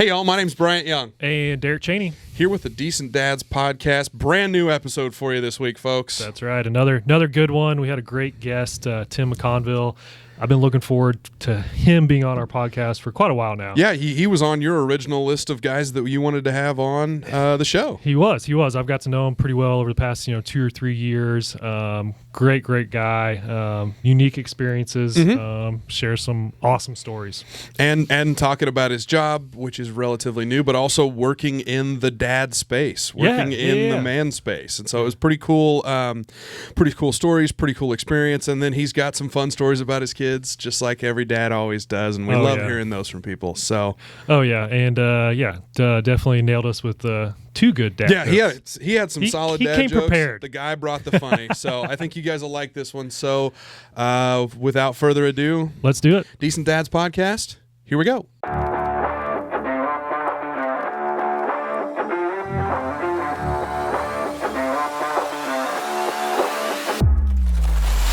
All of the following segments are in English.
Hey, y'all, my name's Bryant Young. And Derek Chaney. Here with the Decent Dads podcast. Brand new episode for you this week, folks. That's right. Another good one. We had a great guest, Tim McConville. I've been looking forward to him being on our podcast for quite a while now. Yeah, he was on your original list of guys that you wanted to have on the show. He was. I've got to know him pretty well over the past 2 or 3 years. Great guy. Unique experiences. Shares some awesome stories. And talking about his job, which is relatively new, but also working in the dad space, working in the man space. And so it was pretty cool. Pretty cool stories, pretty cool experience. And then he's got some fun stories about his kids, just like every dad always does, and we love hearing those from people. So, definitely nailed us with two good dad jokes. Yeah, he had some solid dad jokes. He came prepared. The guy brought the funny, so I think you guys will like this one. So, without further ado, let's do it. Decent Dads podcast. Here we go.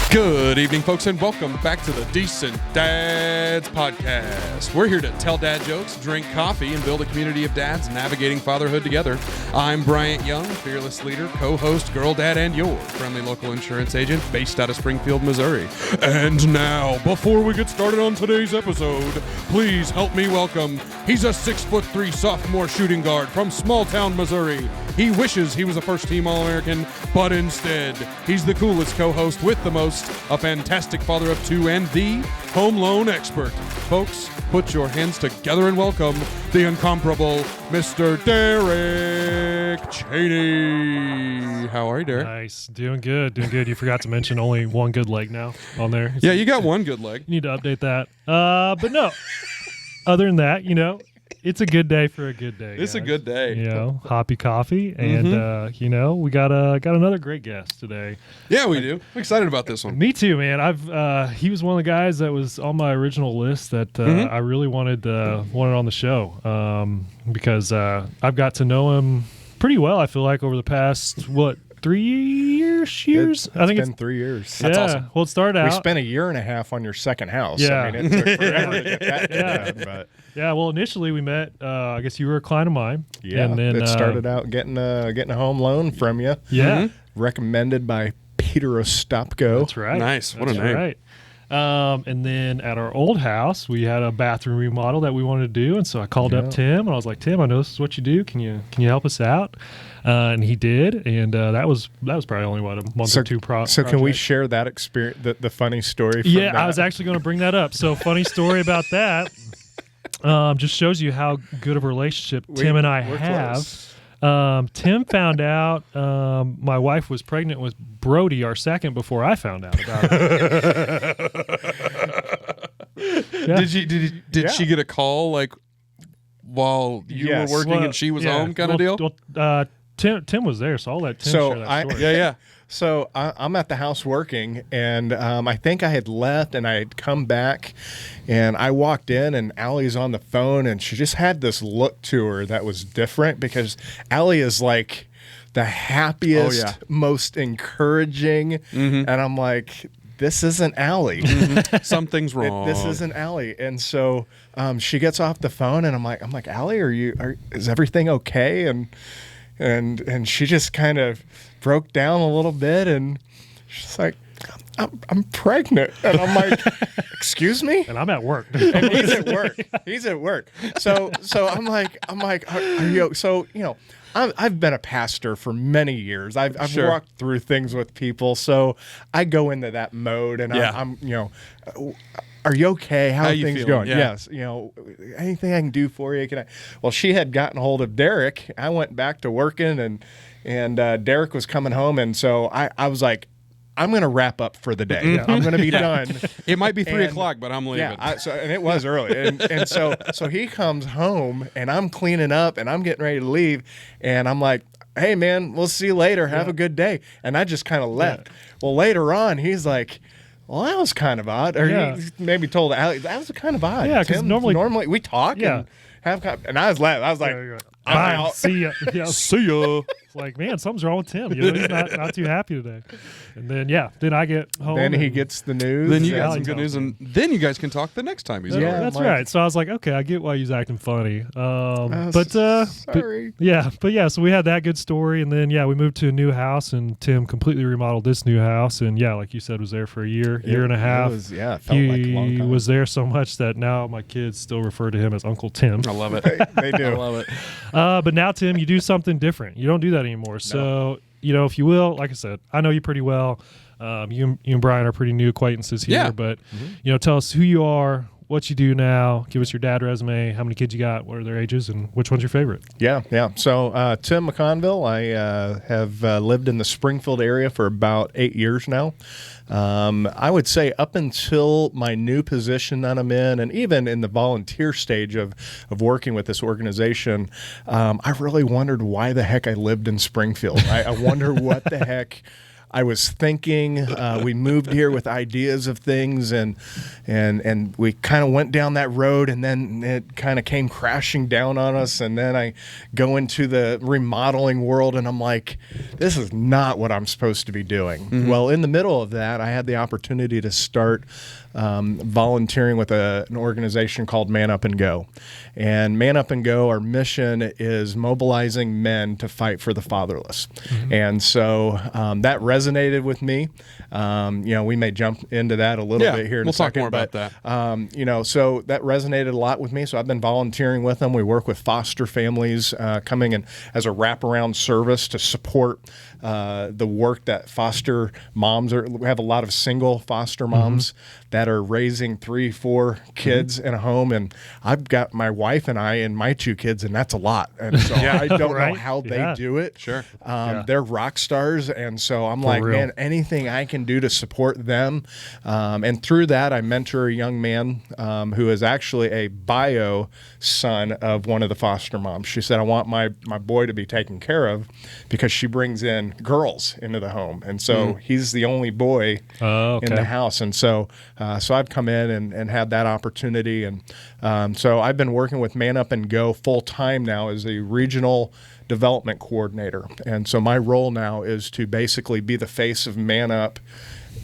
Good evening, folks, and welcome back to the Decent Dads podcast. We're here to tell dad jokes, drink coffee, and build a community of dads navigating fatherhood together. I'm Bryant Young, fearless leader, co-host, girl dad, and your friendly local insurance agent based out of Springfield, Missouri. And now, before we get started on today's episode, please help me welcome, he's a 6'3" sophomore shooting guard from small town Missouri. He wishes he was a first-team All-American, but instead, he's the coolest co-host with the most, a fantastic father of two, and the home loan expert. Folks, put your hands together and welcome the incomparable Mr. Derek Chaney. How are you, Derek? Nice. Doing good. You forgot to mention only one good leg now on there. Yeah, you got one good leg. You need to update that. But no, other than that, it's a good day for a good day. It's a good day. Hoppy coffee, and we got another great guest today. Yeah, we do. I'm excited about this one. Me too, man. He was one of the guys that was on my original list that I really wanted on the show because I've got to know him pretty well. I feel like over the past 3 years? I think it's been 3 years. That's awesome. Well, it started out. We spent 1.5 years on your second house. Yeah. I mean, it took forever to get that done. But yeah, well, initially we met, I guess you were a client of mine. Yeah, and then, it started out getting a home loan from you. Yeah. Recommended by Peter Ostapko. That's right. Nice. What a name. Right. And then at our old house, we had a bathroom remodel that we wanted to do, and so I called up Tim, and I was like, Tim, I know this is what you do. Can you help us out? And he did, and that was probably only a month or two. So can we share that experience, the funny story? From that? I was actually going to bring that up. So funny story about that. Just shows you how good of a relationship Tim and I have. Close. Tim found out my wife was pregnant with Brody, our second, before I found out about it. Yeah. Did she get a call while you were working and she was home kind of deal? Tim was there, so I'll let Tim share that story. Yeah. So I'm at the house working, and I think I had left, and I had come back, and I walked in, and Allie's on the phone, and she just had this look to her that was different because Allie is like the happiest, most encouraging, and I'm like, this isn't Allie. Something's wrong. This isn't Allie. And so she gets off the phone, and I'm like, Allie, is everything okay? And she just kind of broke down a little bit, and she's like, I'm pregnant. And I'm like, excuse me? And I'm at work. And he's at work. So I'm like, are you? So, I've been a pastor for many years. I've walked through things with people. So I go into that mode, and I'm are you okay? How are things going? Yeah. Yes. Anything I can do for you? Well, she had gotten hold of Derek. I went back to working, and Derek was coming home. And so I was like, I'm going to wrap up for the day. I'm going to be done. It might be 3 o'clock, but I'm leaving. And it was early. And so he comes home, and I'm cleaning up, and I'm getting ready to leave. And I'm like, hey, man, we'll see you later. Have a good day. And I just kind of left. Well, later on, he's like, well, that was kind of odd. Or he maybe told Allie, that was kind of odd. Yeah, because normally we talk and have, and I was laughing. I was like, Bye. out. See ya. Yeah. See ya. It's like, man, something's wrong with Tim. He's not too happy today. And then then I get home. Then he and- gets the news. Then you Yeah, got I'll some good tell news, him. and then you guys can talk the next time he's Yeah, over. that's Mike. right. So I was like, okay, I get why he's acting funny. Sorry. So we had that good story, and then we moved to a new house, and Tim completely remodeled this new house, and like you said, was there for a year and a half. It felt like a long He time. was there so much that now my kids still refer to him as Uncle Tim. I love it. They do. I love it. But now, Tim, you do something different. You don't do that anymore. So, if you will, like I said, I know you pretty well. You and Brian are pretty new acquaintances here. Yeah. But, tell us who you are, what you do now. Give us your dad resume, how many kids you got, what are their ages, and which one's your favorite? Yeah. So Tim McConville, I have lived in the Springfield area for about 8 years now. I would say up until my new position that I'm in, and even in the volunteer stage of working with this organization, I really wondered why the heck I lived in Springfield. I wonder what the heck I was thinking. We moved here with ideas of things, and we kind of went down that road, and then it kind of came crashing down on us. And then I go into the remodeling world, and I'm like, this is not what I'm supposed to be doing. Mm-hmm. Well, in the middle of that, I had the opportunity to start volunteering with an organization called Man Up and Go. And Man Up and Go, our mission is mobilizing men to fight for the fatherless. Mm-hmm. And so that resonated with me. We may jump into that a little bit here in we'll a second. talk more about that. So that resonated a lot with me. So I've been volunteering with them. We work with foster families coming in as a wraparound service to support the work that foster moms are. We have a lot of single foster moms that are raising 3-4 kids in a home, and I've got my wife and I and my 2 kids, and that's a lot. And so I don't know Right. how they do it. Sure. They're rock stars, and so I'm For like, real. man, anything I can do to support them. And through that, I mentor a young man who is actually a bio son of one of the foster moms. She said, I want my boy to be taken care of because she brings in girls into the home. And so he's the only boy in the house. And so I've come in and had that opportunity. And so I've been working with Man Up and Go full time now as a regional development coordinator. And so my role now is to basically be the face of Man Up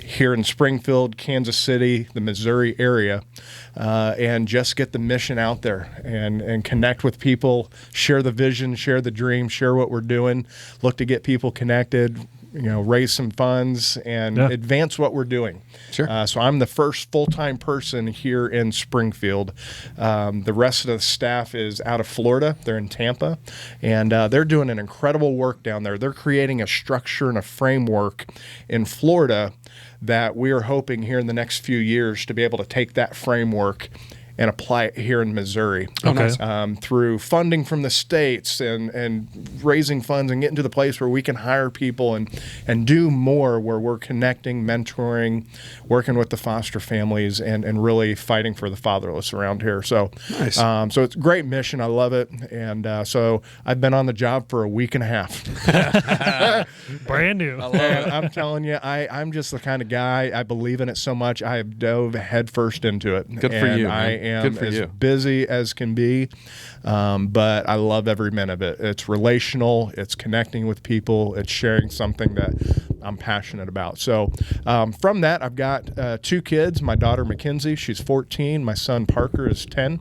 here in Springfield, Kansas City, the Missouri area, and just get the mission out there and connect with people, share the vision, share the dream, share what we're doing, look to get people connected, raise some funds and advance what we're doing. Sure. So I'm the first full-time person here in Springfield. The rest of the staff is out of Florida. They're in Tampa, and they're doing an incredible work down there. They're creating a structure and a framework in Florida that we are hoping here in the next few years to be able to take that framework and apply it here in Missouri. Okay. Through funding from the states and raising funds and getting to the place where we can hire people and do more where we're connecting, mentoring, working with the foster families and really fighting for the fatherless around here. So, Nice. So it's a great mission. I love it. And so I've been on the job for a week and a half. Brand new. And I'm telling you, I'm just the kind of guy, I believe in it so much, I have dove headfirst into it. Good for And you, I man. am Good for as you. busy as can be, but I love every minute of it. It's relational, it's connecting with people, it's sharing something that I'm passionate about. So from that, I've got 2 kids. My daughter, Mackenzie, she's 14. My son, Parker, is 10.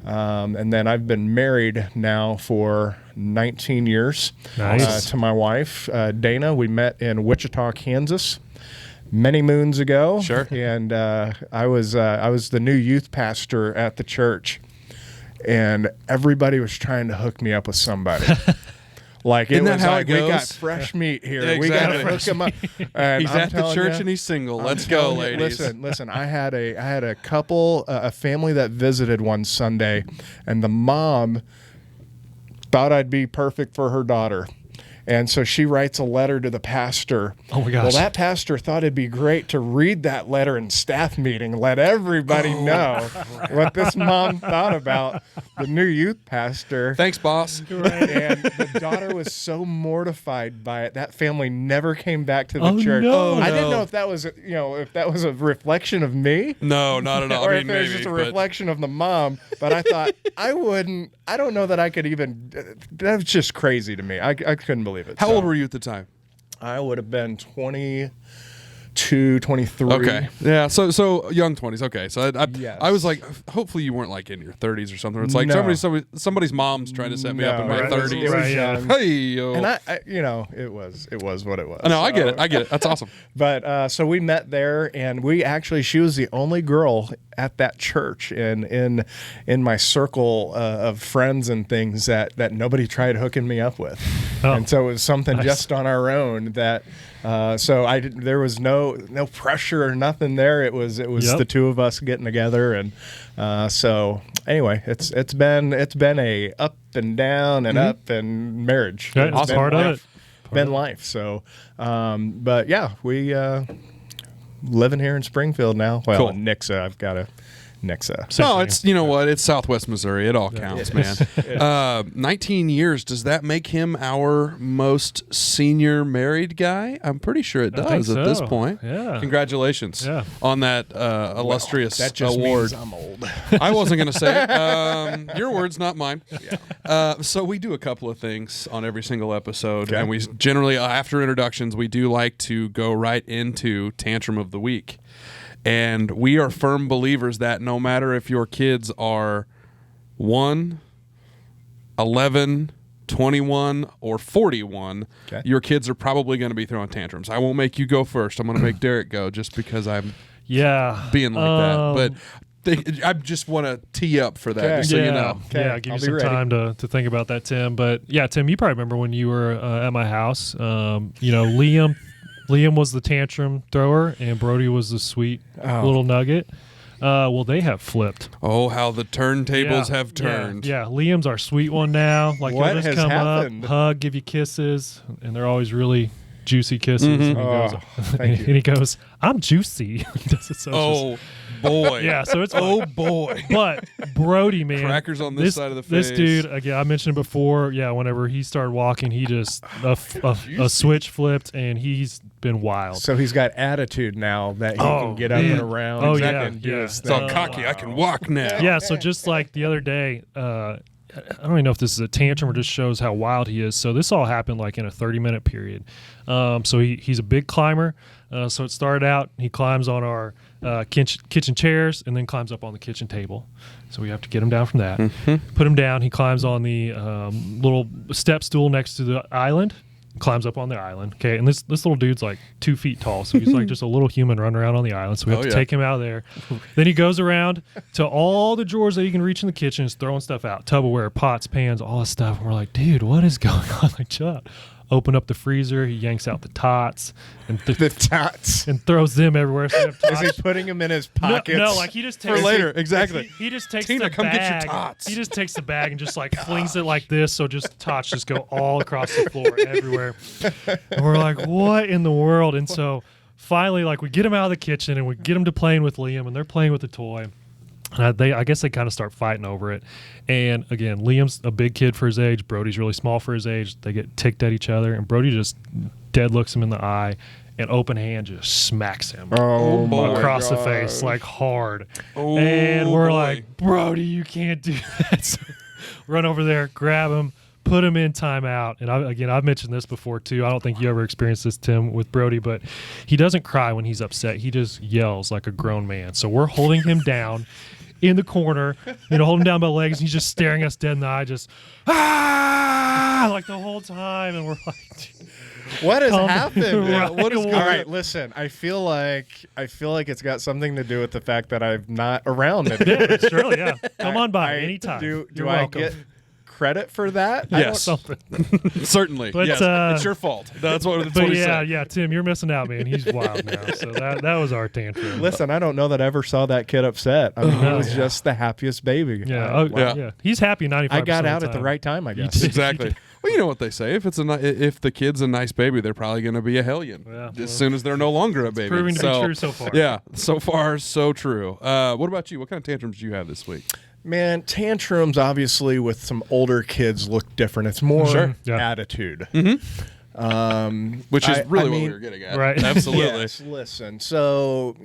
And then I've been married now for 19 years Nice. to my wife, Dana. We met in Wichita, Kansas, many moons ago. Sure. And I was the new youth pastor at the church, and everybody was trying to hook me up with somebody. Like Isn't it that was how like it we got goes? fresh meat here. Yeah, We got to exactly. hook him up. And He's I'm at the telling church you, and he's single. I'm Let's go, telling you, ladies. Listen. I had a couple, a family that visited one Sunday, and the mom thought I'd be perfect for her daughter. And so she writes a letter to the pastor. Oh my gosh. Well, that pastor thought it'd be great to read that letter in staff meeting, let everybody know what this mom thought about the new youth pastor. Thanks, boss. And the daughter was so mortified by it. That family never came back to the Oh, church. no. I didn't know if that was, if that was a reflection of me. No, not at all. Or I if mean, it was maybe, just a but reflection of the mom. But I thought, I don't know that I could even, that was just crazy to me. I couldn't believe it. how old were you at the time? I would have been 22, 23. Okay. Yeah. So young 20s. Okay. So Yes. I was like, hopefully you weren't like in your 30s or something. It's like No. somebody's mom's trying to set me up in my it was- 30s. It was Right, yeah. young. Hey, yo. And it was what it was. No, I get So- it. I get it. That's awesome. But so we met there, and she was the only girl at that church, and in my circle of friends and things that nobody tried hooking me up with, and so it was something just on our own that. So there was no pressure or nothing there. It was the two of us getting together, and so anyway, it's been a up and down and up and marriage. Yeah, It's it's been part of life. it. Been life. So, but yeah, we living here in Springfield now. Well, Cool. Nixa. I've got a Nixa. Same No, thing. it's, you know what? It's Southwest Missouri. It all counts, man. 19 years. Does that make him our most senior married guy? I'm pretty sure it I think does at this so. point. Yeah. Congratulations on that illustrious That just award. means I'm old. I wasn't going to say it. Your words, not mine. So we do a couple of things on every single episode, Okay. and we generally, after introductions, we do like to go right into Tantrum of the Week. And we are firm believers that no matter if your kids are 1, 11, 21, or 41, Okay. your kids are probably going to be throwing tantrums. I won't make you go first. I'm going to make Derek go just because I'm being like that. But I just want to tee up for that, Okay. just so you know. Okay, Yeah, give I'll you be some ready. time to think about that, Tim. But yeah, Tim, you probably remember when you were at my house. Liam was the tantrum thrower, and Brody was the sweet little nugget. Well, they have flipped. Oh, how the turntables Yeah, have turned. Yeah, Liam's our sweet one now. Like What he'll just has come happened? up, hug, give you kisses, and they're always really juicy kisses. And he goes, thank you. and he goes, "I'm juicy." He does it so. Oh, boy. Yeah, so it's Oh, boy. But Brody, man, Crackers on this side of the This face. dude, again, I mentioned it before. Yeah, whenever he started walking, he just a switch flipped, and he's been wild. So he's got attitude now that he can get up man. and around. Oh, and do yeah. his It's all thing. cocky. I can walk now. Yeah, so just like the other day, I don't even know if this is a tantrum or just shows how wild he is. So this all happened like in a 30-minute period. So he's a big climber. So it started out, he climbs on our kitchen chairs and then climbs up on the kitchen table. So we have to get him down from that. Put him down. He climbs on the little step stool next to the island. Climbs up on the island. Okay, and this little dude's like 2 feet tall, so he's like just a little human running around on the island. So we have to take him out of there. Then he goes around to all the drawers that he can reach in the kitchen, is throwing stuff out, Tupperware, pots, pans, all this stuff. And we're like, dude, what is going on? Like, chill out. Open up the freezer. He yanks out the tots and The tots. and throws them everywhere. So we have Is tots. he putting them in his No, pockets? no, like he just takes For later, exactly. He just takes Tina, the come bag. get your tots. He just takes the bag and just like flings it like this, so just tots just go all across the floor everywhere. And we're like, what in the world? And so finally, like, we get him out of the kitchen and we get him to playing with Liam, and they're playing with the toy. And I guess they kind of start fighting over it. And again, Liam's a big kid for his age. Brody's really small for his age. They get ticked at each other, and Brody just dead looks him in the eye, and open hand just smacks him Oh, my across the gosh. face, like hard. Oh, And we're boy. like, Brody, you can't do that. So run over there, grab him, put him in timeout. And I've mentioned this before too. I don't think you ever experienced this, Tim, with Brody, but he doesn't cry when he's upset. He just yells like a grown man. So we're holding him down in the corner, holding down by the legs. He's just staring us dead in the eye, just like the whole time. And we're like, What has happened? Right. What is All all right? Listen, I feel like it's got something to do with the fact that I'm not around anymore. surely, yeah. Come on by anytime. Do You're I welcome. get credit for that? Yes. Something. Certainly. But, yes. It's your fault. That's what But he yeah, said. yeah, Tim, you're missing out, man. He's wild now. So that was our tantrum. Listen, I don't know that I ever saw that kid upset. I mean, he was just the happiest baby. Yeah, Wow. yeah. He's happy 95%. I got out of the at the time. right time, I guess. Exactly. Well, you know what they say. If the kid's a nice baby, they're probably going to be a hellion as soon as they're no longer a baby. Proving to be true so far. Yeah, so far so true. What about you? What kind of tantrums do you have this week? Man, tantrums obviously with some older kids look different. It's more attitude. Mm-hmm. Which is really what we were getting at. Right. Absolutely. Yes, listen, so,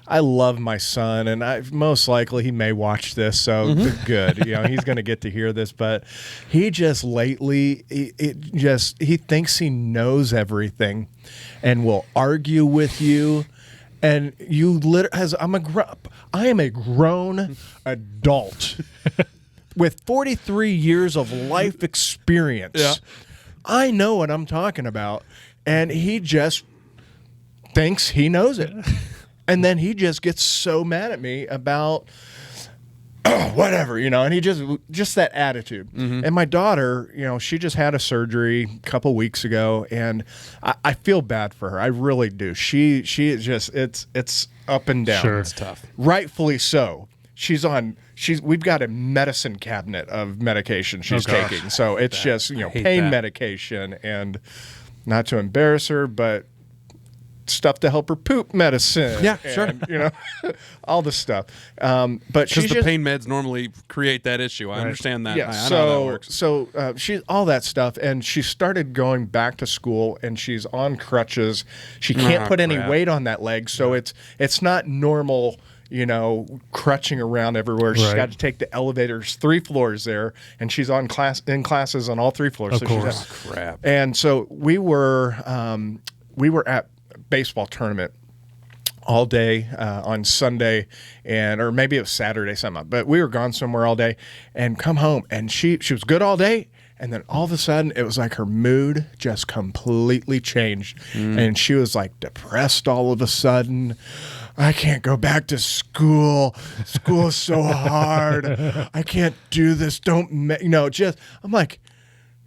I love my son, and most likely he may watch this, so good. He's going to get to hear this, but he just lately, he thinks he knows everything and will argue with you. And I am a grown adult with 43 years of life experience. Yeah. I know what I'm talking about, and he just thinks he knows it. And then he just gets so mad at me about whatever, and he just that attitude. And my daughter, she just had a surgery a couple weeks ago, and I feel bad for her. I really do. She is just, it's up and down. Sure. It's tough. Rightfully so. We've got a medicine cabinet of medication she's taking. So it's just, pain medication, and not to embarrass her, but stuff to help her poop medicine. Yeah, and, sure. all the stuff. But because the pain meds normally create that issue. I understand that. Yeah, I know how that works. So she's all that stuff, and she started going back to school, and she's on crutches. She can't put any weight on that leg, so it's not normal. Crutching around everywhere. She's got to take the elevators 3 floors there, and she's in classes on all 3 floors. Of course. Crap. And so we were at baseball tournament all day on Sunday, or maybe it was Saturday, something. But we were gone somewhere all day, and come home, and she was good all day. And then all of a sudden, it was like her mood just completely changed. And she was like depressed all of a sudden. I can't go back to school. School is so hard. I can't do this. I'm like,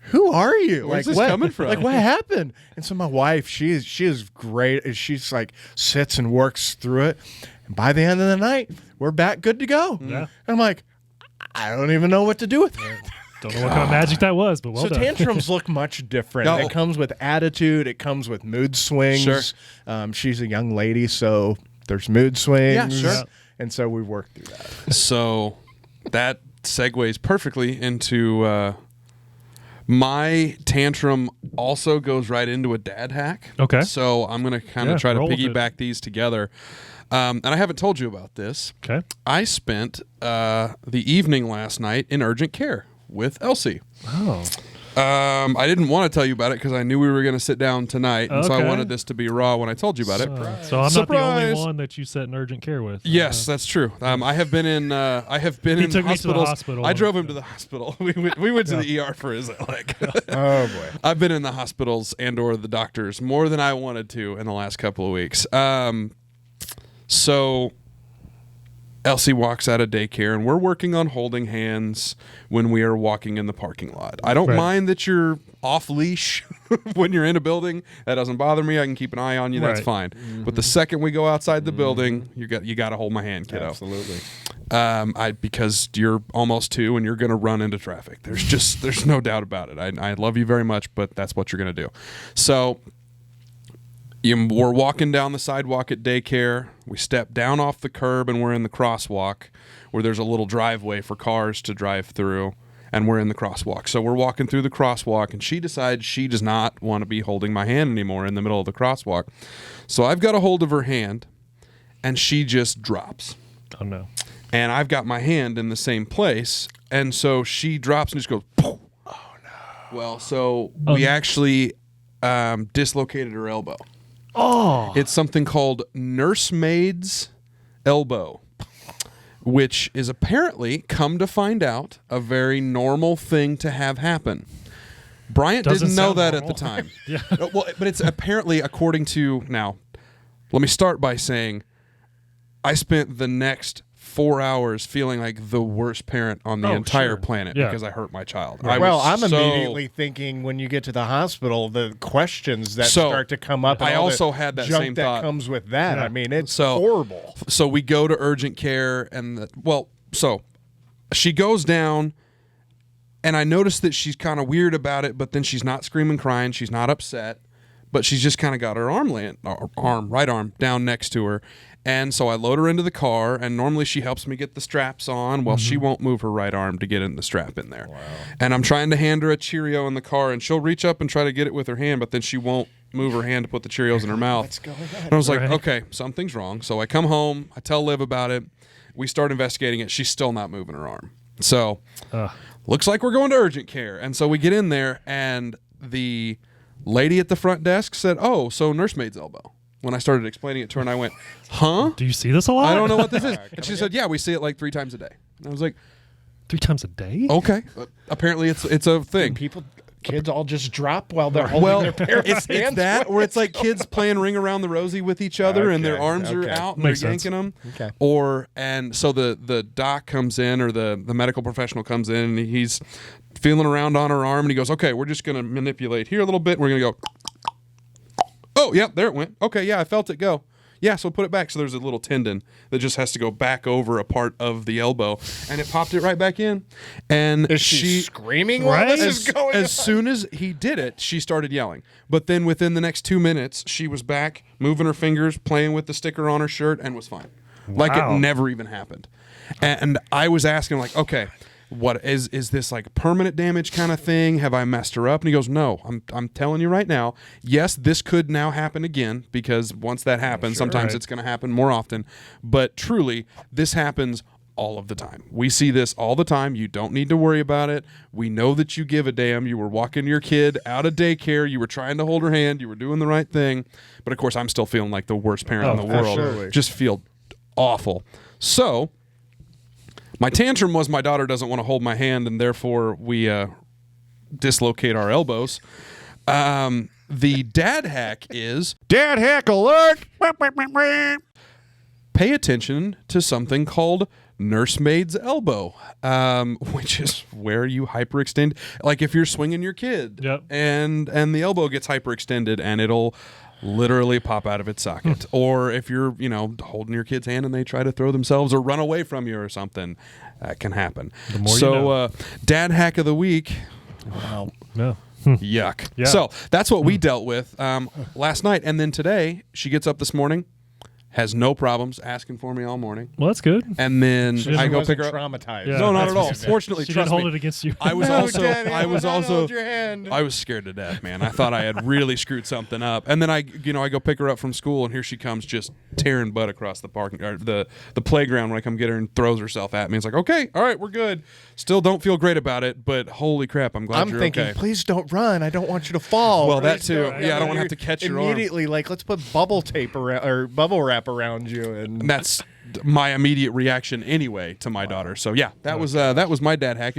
who are you? Where's this coming from? Like, what happened? And so my wife, she is great. She's like sits and works through it. And by the end of the night, we're back good to go. Yeah. And I'm like, I don't even know what to do with it. Don't know what kind of magic that was, but well so done. tantrums look much different. No. It comes with attitude. It comes with mood swings. Sure. She's a young lady, so there's mood swings. Yeah, sure. Yeah. And so we worked through that. So that segues perfectly into my tantrum. Also goes right into a dad hack. Okay. So I'm going to kind of try to roll with piggyback these together. And I haven't told you about this. Okay. I spent the evening last night in urgent care with Elsie. Oh. I didn't want to tell you about it because I knew we were going to sit down tonight, and so I Okay. wanted this to be raw when I told you about it. So I'm not the only Surprise. one that you sat in urgent care with. Yes, that's true. I have been in. He took me to the hospital. I drove him to the hospital. We went to the ER for his leg. Oh, boy. I've been in the hospitals and/or the doctors more than I wanted to in the last couple of weeks. So Elsie walks out of daycare, and we're working on holding hands when we are walking in the parking lot. I don't mind that you're off leash when you're in a building. That doesn't bother me. I can keep an eye on you. That's fine. But the second we go outside the building, you got to hold my hand, kiddo. Absolutely. Because you're almost 2 and you're going to run into traffic. There's no doubt about it. I love you very much, but that's what you're going to do. So we're walking down the sidewalk at daycare. We step down off the curb, and we're in the crosswalk where there's a little driveway for cars to drive through, and we're in the crosswalk. So we're walking through the crosswalk, and she decides she does not want to be holding my hand anymore in the middle of the crosswalk. So I've got a hold of her hand, and she just drops. Oh, no. And I've got my hand in the same place, and so she drops and just goes, poof. Oh, no. Well, so we actually dislocated her elbow. Oh. It's something called nursemaids elbow, which is apparently, come to find out, a very normal thing to have happen. Bryant didn't know that at the time. Yeah. Well, but it's apparently, according to, now, let me start by saying, I spent the next 4 hours feeling like the worst parent on the entire planet because I hurt my child. Right. I'm immediately thinking when you get to the hospital, the questions that start to come up. And I also had that junk same that thought. comes with that. Yeah. I mean, it's horrible. So we go to urgent care, and so she goes down, And I noticed that she's kind of weird about it, but then she's not screaming, crying. She's not upset, but she's just kind of got her right arm down next to her. And so I load her into the car, and normally she helps me get the straps on. Well, she won't move her right arm to get in the strap in there. Wow. And I'm trying to hand her a Cheerio in the car, and she'll reach up and try to get it with her hand, but then she won't move her hand to put the Cheerios in her mouth. What's going on? And I was like, okay, something's wrong. So I come home, I tell Liv about it. We start investigating it. She's still not moving her arm. So looks like we're going to urgent care. And so we get in there, and the lady at the front desk said, oh, so nursemaid's elbow. When I started explaining it to her, and I went, huh? Do you see this a lot? I don't know what this is. And she said, yeah, we see it like 3 times a day. And I was like, 3 times a day? okay. Apparently it's a thing. Kids all just drop while they're holding their parents' hands. It's that, or it's like kids playing Ring Around the Rosie with each other, and their arms are out and Makes they're sense. yanking them. Okay. And so the doc comes in, or the medical professional comes in, and he's feeling around on her arm, and he goes, okay, we're just going to manipulate here a little bit. And we're going to go, oh, yep, there it went. Okay, yeah, I felt it go. Yeah, so put it back. So there's a little tendon that just has to go back over a part of the elbow, and it popped it right back in. And is she screaming while this is going on? As soon as he did it, she started yelling. But then within the next 2 minutes, she was back, moving her fingers, playing with the sticker on her shirt, and was fine. Wow. Like it never even happened. And I was asking, like, okay, what is this, like permanent damage kind of thing? Have I messed her up? And he goes, no, I'm telling you right now, yes, this could now happen again, because once that happens, sometimes it's going to happen more often. But truly, this happens all of the time. We see this all the time. You don't need to worry about it. We know that you give a damn. You were walking your kid out of daycare. You were trying to hold her hand. You were doing the right thing. But of course, I'm still feeling like the worst parent in the world. Absolutely. Just feel awful. So my tantrum was my daughter doesn't want to hold my hand, and therefore we dislocate our elbows. The dad hack is... Dad hack alert! Pay attention to something called nursemaid's elbow, which is where you hyperextend. Like if you're swinging your kid, and the elbow gets hyperextended, and it'll literally pop out of its socket. Or if you're, holding your kid's hand and they try to throw themselves or run away from you or something, that can happen. The more you know. Dad hack of the week. Wow. No. Yuck. Yeah. So that's what we dealt with last night. And then today, she gets up this morning, has no problems asking for me all morning. Well, that's good. And then I go pick her up. Traumatized. Yeah, no, not at all. Fortunately, she trust didn't hold me. it against you. I was Daddy, I was hold your hand. I was scared to death, man. I thought I had really screwed something up. And then I go pick her up from school, and here she comes, just tearing butt across the parking or the playground when I come get her, and throws herself at me. It's like, okay, all right, we're good. Still don't feel great about it, but holy crap, I'm glad you're thinking, okay. please don't run. I don't want you to fall. Well, that too. Yeah, I don't want to have to catch your arm. Immediately, like, let's put bubble tape around or bubble wrap around you, and that's my immediate reaction anyway to my daughter. So yeah, that was my dad hack.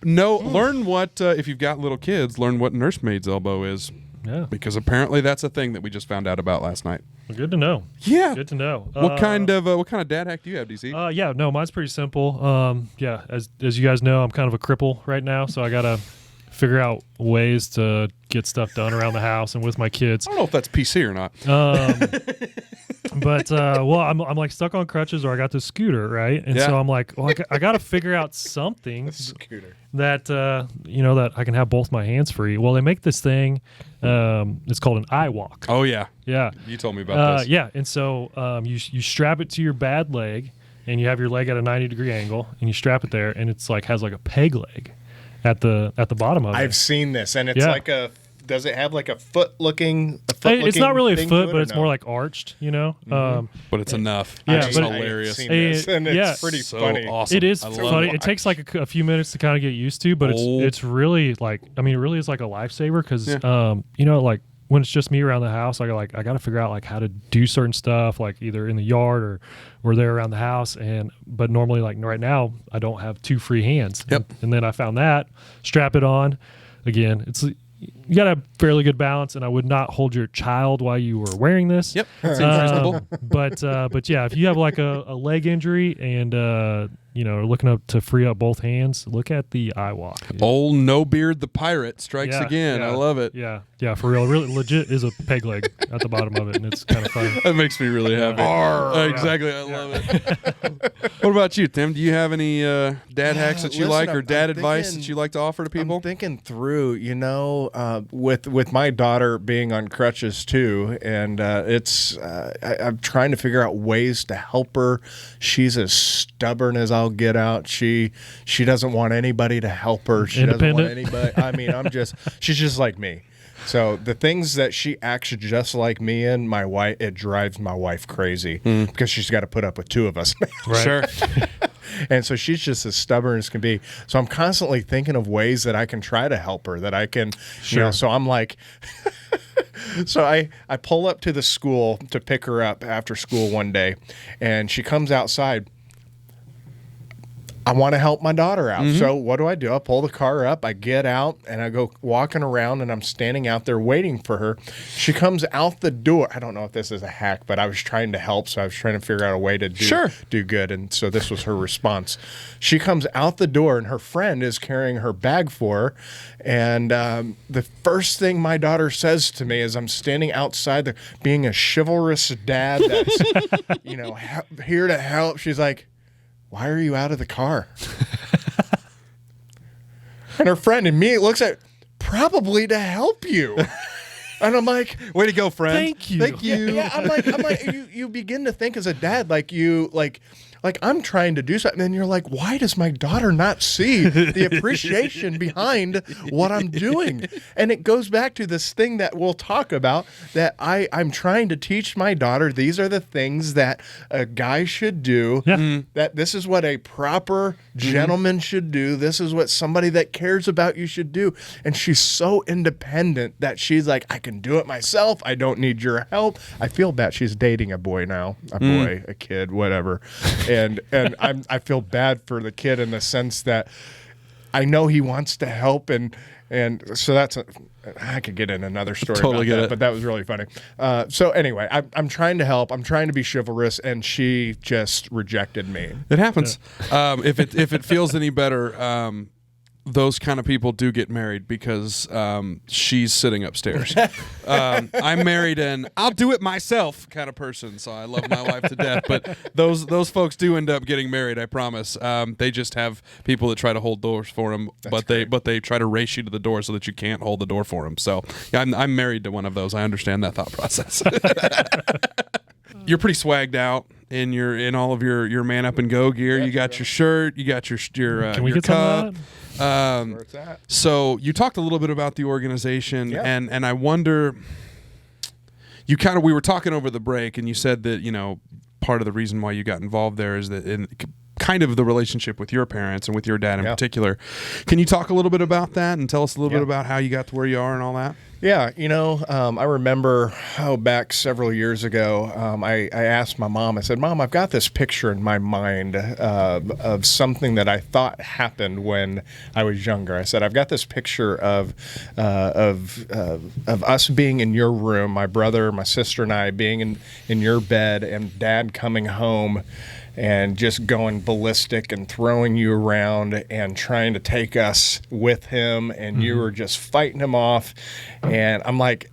Learn what if you've got little kids, learn what nursemaid's elbow is. Yeah, because apparently that's a thing that we just found out about last night. Well, good to know. Yeah, good to know. What kind of dad hack do you have, DC? Yeah, no, mine's pretty simple. Yeah, as you guys know, I'm kind of a cripple right now, so I gotta figure out ways to get stuff done around the house and with my kids. I don't know if that's PC or not. But I'm like stuck on crutches, or I got this scooter, right? And so I'm like, well, I got to figure out something that that I can have both my hands free. Well, they make this thing. It's called an iWalk. Oh yeah, yeah. You told me about this. Yeah, and so you strap it to your bad leg, and you have your leg at a 90-degree angle, and you strap it there, and it's like has like a peg leg at the bottom of it. I've seen this, and it's like a. Does it have like a foot looking? It's not really a foot, but it's more like arched, Mm-hmm. But it's enough. Yeah, it's hilarious. And it's pretty funny. Awesome. It is funny. It takes like a few minutes to kind of get used to, but it's really like, I mean, it really is like a lifesaver because like when it's just me around the house, I got to figure out like how to do certain stuff, like either in the yard or we're there around the house. But normally, like right now, I don't have two free hands. Yep. And then I found that, strap it on. Again, you got to have fairly good balance, and I would not hold your child while you were wearing this. Yep, that's reasonable. But yeah, if you have like a leg injury and are looking up to free up both hands, look at the eye walk. Old No Beard the pirate strikes again. I love it. Yeah, for real. Really legit is a peg leg at the bottom of it, and it's kind of funny. That makes me really happy. Exactly. I love it. What about you, Tim? Do you have any dad hacks that you like or dad advice that you like to offer to people? I'm thinking through, with my daughter being on crutches too, and I'm trying to figure out ways to help her. She's as stubborn as I'll get out. She doesn't want anybody to help her. She doesn't want anybody. I mean, she's just like me. So the things that she acts just like me in, it drives my wife crazy because she's got to put up with two of us now. Right. Sure. And so she's just as stubborn as can be. So I'm constantly thinking of ways that I can try to help her, that I can, so I'm like, so I pull up to the school to pick her up after school one day, and she comes outside. I want to help my daughter out. So what do? I pull the car up, I get out, and I go walking around, and I'm standing out there waiting for her. She comes out the door. I don't know if this is a hack, but I was trying to help, so I was trying to figure out a way to do good, and so this was her response. She comes out the door, and her friend is carrying her bag for her, and the first thing my daughter says to me as I'm standing outside, being a chivalrous dad that's here to help, she's like, "Why are you out of the car?" And her friend immediately looks at, "Probably to help you." And I'm like, "Way to go, friend." Thank you. Yeah, I'm like, you begin to think as a dad, like I'm trying to do something, and you're like, why does my daughter not see the appreciation behind what I'm doing? And it goes back to this thing that we'll talk about, that I'm trying to teach my daughter, these are the things that a guy should do, that this is what a proper gentleman should do, this is what somebody that cares about you should do. And she's so independent that she's like, I can do it myself, I don't need your help. I feel bad. She's dating a boy now, a kid, whatever. And I feel bad for the kid in the sense that I know he wants to help, and so I could get in another story totally about get that, it. but that was really funny. So anyway, I'm trying to help. I'm trying to be chivalrous, and she just rejected me. It happens. If it feels any better, those kind of people do get married because she's sitting upstairs. I'm married and I'll do it myself kind of person, so I love my wife to death. But those folks do end up getting married, I promise. They just have people that try to hold doors for them, but they try to race you to the door so that you can't hold the door for them. So yeah, I'm married to one of those. I understand that thought process. You're pretty swagged out in all of your man up and go gear. You got your shirt, you got your Can we your get some cup. of that? Where it's at. So you talked a little bit about the organization, and I wonder, we were talking over the break, and you said that part of the reason why you got involved there is that in kind of the relationship with your parents and with your dad in particular. Can you talk a little bit about that and tell us a little bit about how you got to where you are and all that? Yeah, I remember back several years ago, I asked my mom, I said, "Mom, I've got this picture in my mind of something that I thought happened when I was younger." I said, "I've got this picture of us being in your room, my brother, my sister, and I being in your bed, and Dad coming home and just going ballistic and throwing you around and trying to take us with him, and you were just fighting him off." And I'm like,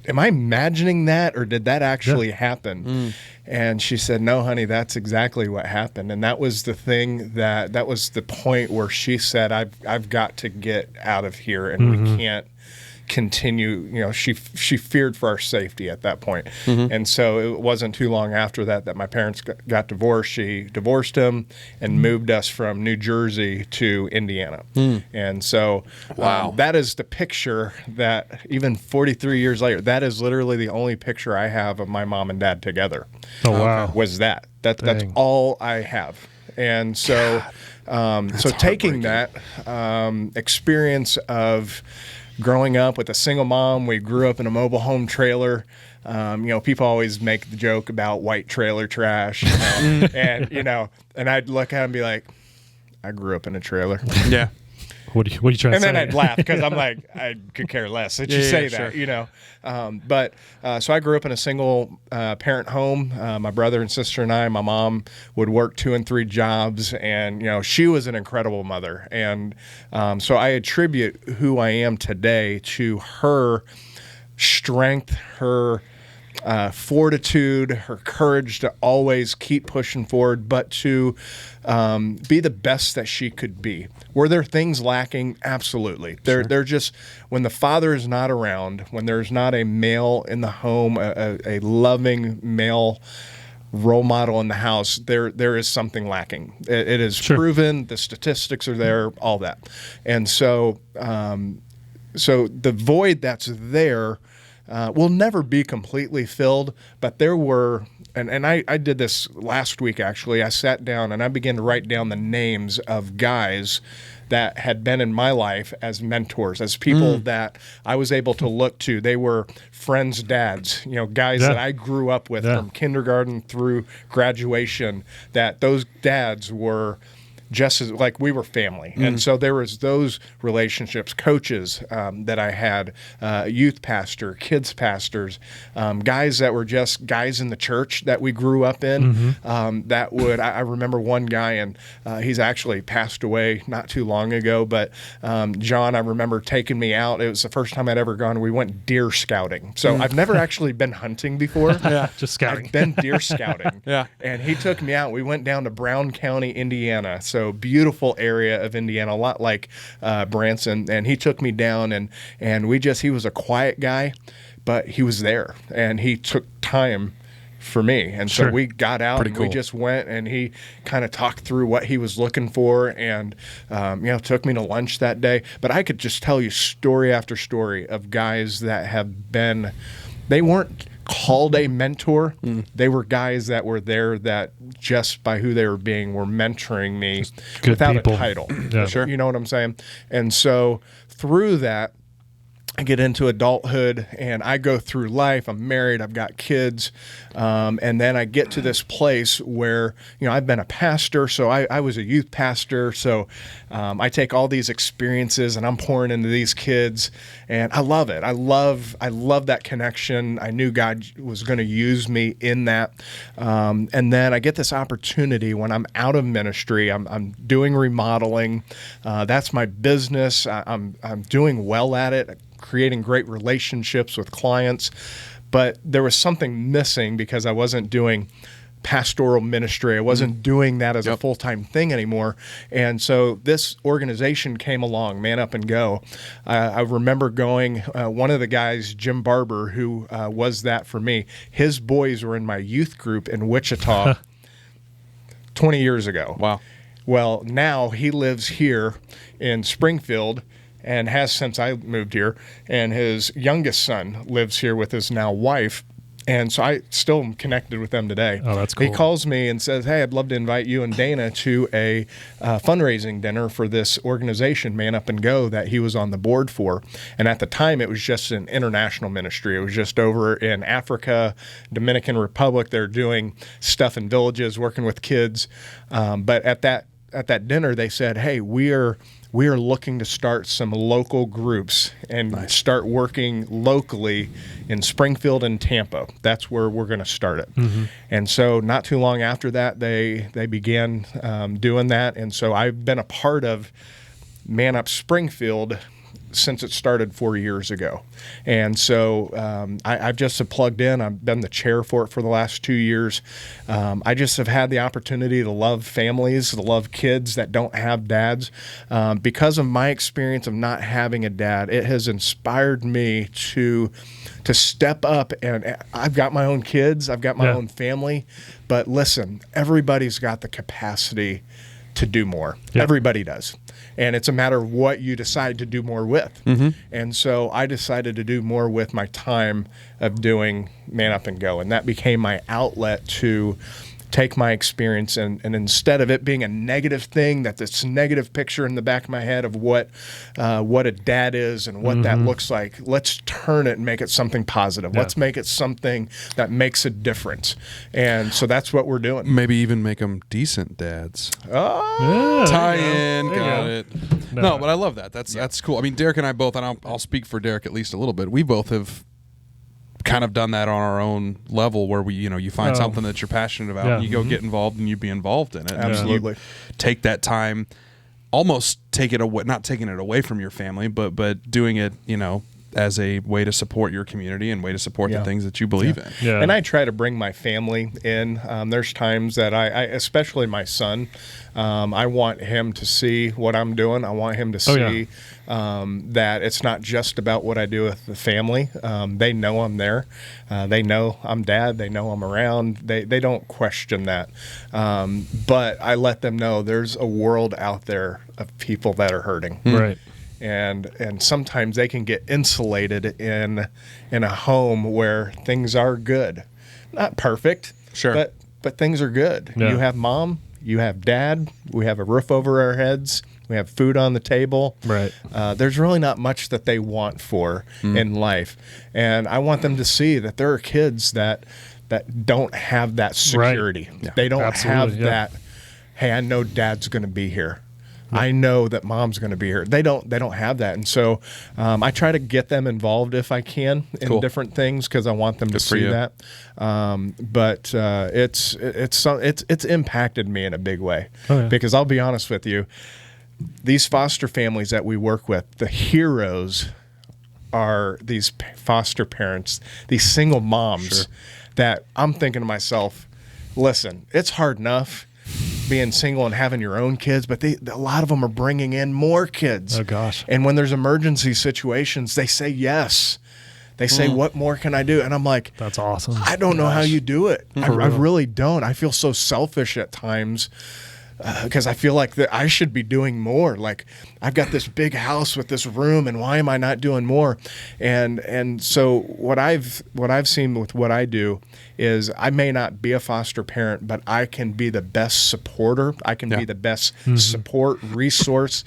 am I imagining that, or did that actually happen? And she said, "No, honey, that's exactly what happened." And that was the thing that was the point where she said, I've got to get out of here, and we can't continue. She feared for our safety at that point. And so it wasn't too long after that my parents got divorced. She divorced him and moved us from New Jersey to Indiana. And so that is the picture that even 43 years later, that is literally the only picture I have of my mom and dad together. Oh, wow. Was that's all I have. And so so taking that experience of growing up with a single mom, we grew up in a mobile home trailer. People always make the joke about white trailer trash, and I'd look at it and be like, I grew up in a trailer. Yeah. What are you trying to say? And then I'd laugh because I'm like, I could care less that you say that, sure. So I grew up in a single parent home. My brother and sister and my mom would work 2 and 3 jobs, and she was an incredible mother. And so I attribute who I am today to her strength, her fortitude, her courage to always keep pushing forward, but to be the best that she could be. Were there things lacking? Absolutely. They're just, when the father is not around, when there's not a male in the home, a loving male role model in the house, there is something lacking. It is proven. The statistics are there, all that. And so the void that's there will never be completely filled, but there were, and I did this last week actually, I sat down and I began to write down the names of guys that had been in my life as mentors, as people that I was able to look to. They were friends' dads, guys that I grew up with from kindergarten through graduation, that those dads were just as like we were family. And so there was those relationships, coaches that I had, youth pastor, kids pastors, guys that were just guys in the church that we grew up in. I remember one guy, and he's actually passed away not too long ago, but John, I remember taking me out. It was the first time I'd ever gone. We went deer scouting. So I've never actually been hunting before. Just scouting. I've been deer scouting. And he took me out. We went down to Brown County, Indiana. So beautiful area of Indiana, a lot like Branson. And he took me down, and he was a quiet guy, but he was there, and he took time for me. And so we got out we just went, and he kind of talked through what he was looking for, and took me to lunch that day. But I could just tell you story after story of guys that have been, they weren't called a mentor. They were guys that were there that just by who they were being were mentoring me without a title. You know what I'm saying? And so through that, I get into adulthood and I go through life. I'm married. I've got kids. And then I get to this place where, I've been a pastor. So I was a youth pastor. So I take all these experiences and I'm pouring into these kids, and I love it. I love that connection. I knew God was going to use me in that. And then I get this opportunity when I'm out of ministry. I'm doing remodeling. That's my business. I'm doing well at it, creating great relationships with clients, but there was something missing because I wasn't doing pastoral ministry. I wasn't doing that as a full-time thing anymore. And so this organization came along, Man Up and Go. I remember going, one of the guys, Jim Barber, who was that for me, his boys were in my youth group in Wichita 20 years ago. Wow. Well, now he lives here in Springfield and has since I moved here, and his youngest son lives here with his now wife. And so I still am connected with them today. Oh, that's cool. He calls me and says, hey, I'd love to invite you and Dana to a fundraising dinner for this organization, Man Up and Go, that he was on the board for. And at the time, it was just an international ministry. It was just over in Africa, Dominican Republic. They're doing stuff in villages, working with kids. But at that dinner, they said, hey, we are looking to start some local groups and start working locally in Springfield and Tampa. That's where we're going to start it. And so not too long after that, they began doing that. And so I've been a part of Man Up Springfield since it started 4 years ago. And so I've just plugged in. I've been the chair for it for the last 2 years. I just have had the opportunity to love families, to love kids that don't have dads. Because of my experience of not having a dad, it has inspired me to step up. And I've got my own kids. I've got my own family. But listen, everybody's got the capacity to do more. Everybody does. And it's a matter of what you decide to do more with. And so I decided to do more with my time of doing Man Up and Go. And that became my outlet to take my experience and instead of it being a negative thing, that this negative picture in the back of my head of what a dad is and what that looks like, let's turn it and make it something positive. Let's make it something that makes a difference. And so that's what we're doing. Maybe even make them decent dads. Oh, tie in, got it. No, but I love that. That's cool. I mean, Derek and I both, and I'll speak for Derek at least a little bit. We both have kind of done that on our own level, where we, you find something that you're passionate about, and you go get involved, and you be involved in it. Absolutely. And you take that time, almost take it away, not taking it away from your family, but doing it, as a way to support your community and way to support the things that you believe in. Yeah. And I try to bring my family in. There's times that I especially my son, I want him to see what I'm doing. I want him to see that it's not just about what I do with the family. They know I'm there. They know I'm dad. They know I'm around. They don't question that. But I let them know there's a world out there of people that are hurting. Right. And sometimes they can get insulated in a home where things are good, not perfect, sure, but things are good. Yeah. You have mom, you have dad, we have a roof over our heads, we have food on the table. Right. There's really not much that they want for in life, and I want them to see that there are kids that don't have that security. Right. Yeah. They don't Absolutely, have that. Hey, I know dad's going to be here. I know that mom's going to be here. They don't have that, and so I try to get them involved if I can in different things because I want them to see that. But it's impacted me in a big way because I'll be honest with you, these foster families that we work with, the heroes are these foster parents, these single moms that I'm thinking to myself, listen, it's hard enough being single and having your own kids, but a lot of them are bringing in more kids. Oh, gosh. And when there's emergency situations, they say yes. They say, what more can I do? And I'm like, that's awesome. I don't know how you do it. I really don't. I feel so selfish at times because I feel like that I should be doing more. Like, I've got this big house with this room, and why am I not doing more? And so what I've seen with what I do is I may not be a foster parent, but I can be the best supporter. I can be the best support resource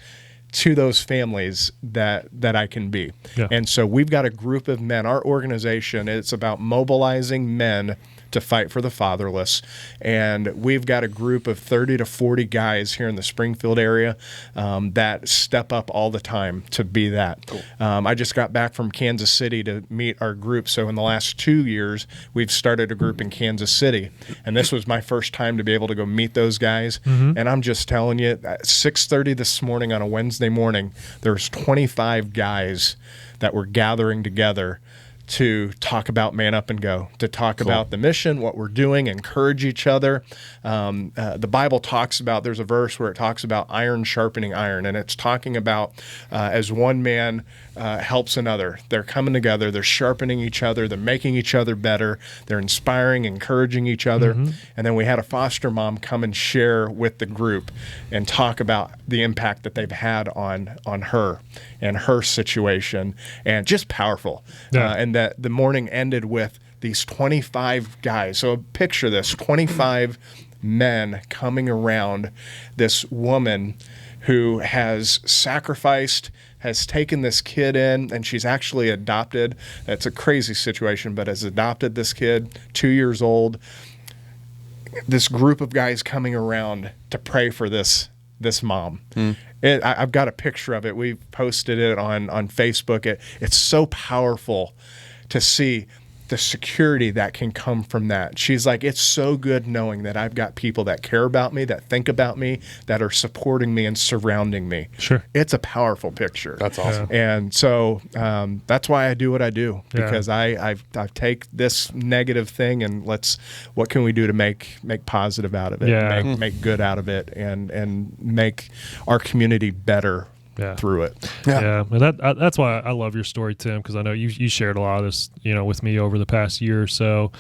to those families that I can be. Yeah. And so we've got a group of men. Our organization, it's about mobilizing men to fight for the fatherless. And we've got a group of 30 to 40 guys here in the Springfield area that step up all the time to be that. Cool. I just got back from Kansas City to meet our group. So in the last 2 years, we've started a group in Kansas City. And this was my first time to be able to go meet those guys. And I'm just telling you, at 6:30 this morning on a Wednesday morning, there's 25 guys that were gathering together to talk about Man Up and Go, to talk about the mission, what we're doing, encourage each other. The Bible talks about, there's a verse where it talks about iron sharpening iron, and it's talking about as one man helps another. They're coming together, they're sharpening each other, they're making each other better, they're inspiring, encouraging each other. And then we had a foster mom come and share with the group and talk about the impact that they've had on her and her situation, and just powerful. And that the morning ended with these 25 guys. So picture this, 25 men coming around this woman who has sacrificed, has taken this kid in, and she's actually adopted. It's a crazy situation, but has adopted this kid, 2 years old. This group of guys coming around to pray for this mom. I've got a picture of it. We've posted it on Facebook. It's so powerful to see the security that can come from that. She's like, it's so good knowing that I've got people that care about me, that think about me, that are supporting me and surrounding me. Sure. It's a powerful picture. That's awesome. And so that's why I do what I do, because I take this negative thing and what can we do to make positive out of it, make good out of it, and make our community better through it. And that's why I love your story, Tim, because I know you shared a lot of this, with me over the past year or so,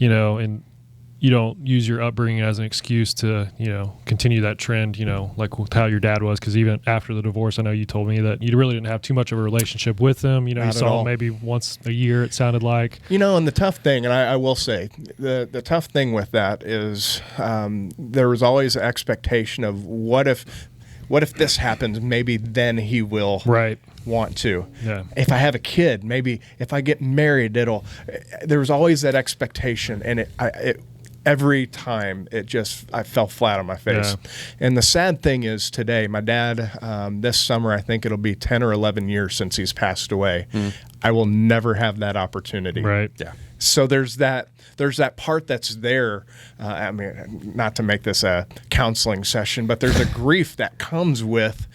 and you don't use your upbringing as an excuse to, continue that trend, like with how your dad was, because even after the divorce, I know you told me that you really didn't have too much of a relationship with him. You saw him maybe once a year, it sounded like. And the tough thing, and I will say, the tough thing with that is there was always an expectation of what if this happens, maybe then he will want to. Yeah. If I have a kid, maybe if I get married, there was always that expectation, and every time I fell flat on my face. Yeah. And the sad thing is today, my dad, this summer, I think it'll be 10 or 11 years since he's passed away. I will never have that opportunity. Right. Yeah. So there's that part that's there. I mean, not to make this a counseling session, but there's a grief that comes with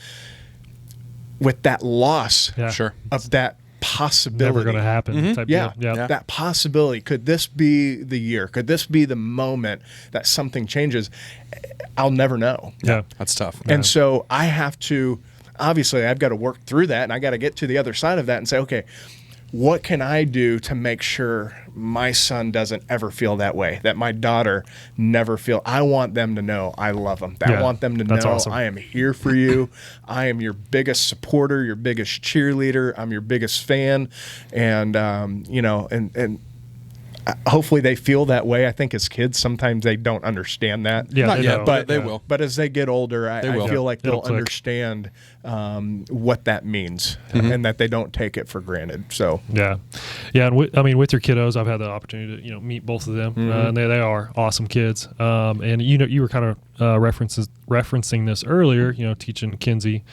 that loss Yeah. Sure. of that possibility. Never going to happen. Type Yeah, deal. Yeah. that possibility. Could this be the year? Could this be the moment that something changes? I'll never know. Yeah. That's tough. And so I have to, obviously, I've got to work through that, and I got to get to the other side of that and say, okay, what can I do to make sure my son doesn't ever feel that way, that my daughter never feel? I want them to know I love them. I want them to know awesome. I am here for you. I am your biggest supporter, your biggest cheerleader. I'm your biggest fan. And, and hopefully they feel that way. I think as kids, sometimes they don't understand that. Yeah, Not they yet, know. but they will. But as they get older, I will. feel like It'll they'll click. understand what that means and that they don't take it for granted. So Yeah, and with your kiddos, I've had the opportunity to meet both of them, and they are awesome kids. And you were kind of referencing this earlier, teaching Kinsey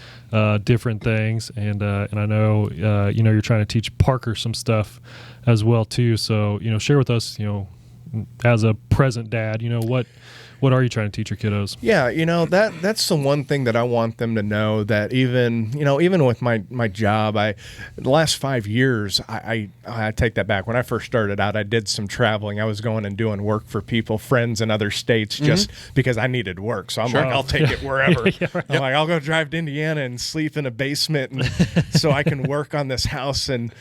different things, and I know you're trying to teach Parker some stuff as well too. So share with us, as a present dad, what are you trying to teach your kiddos? yeah, that's the one thing that I want them to know, that even with my job, the last 5 years, I take that back. When I first started out, I did some traveling. I was going and doing work for people, friends in other states, just because I needed work. So I'm like, I'll take it wherever. Yeah, right. I'm like, I'll go drive to Indiana and sleep in a basement, and so I can work on this house and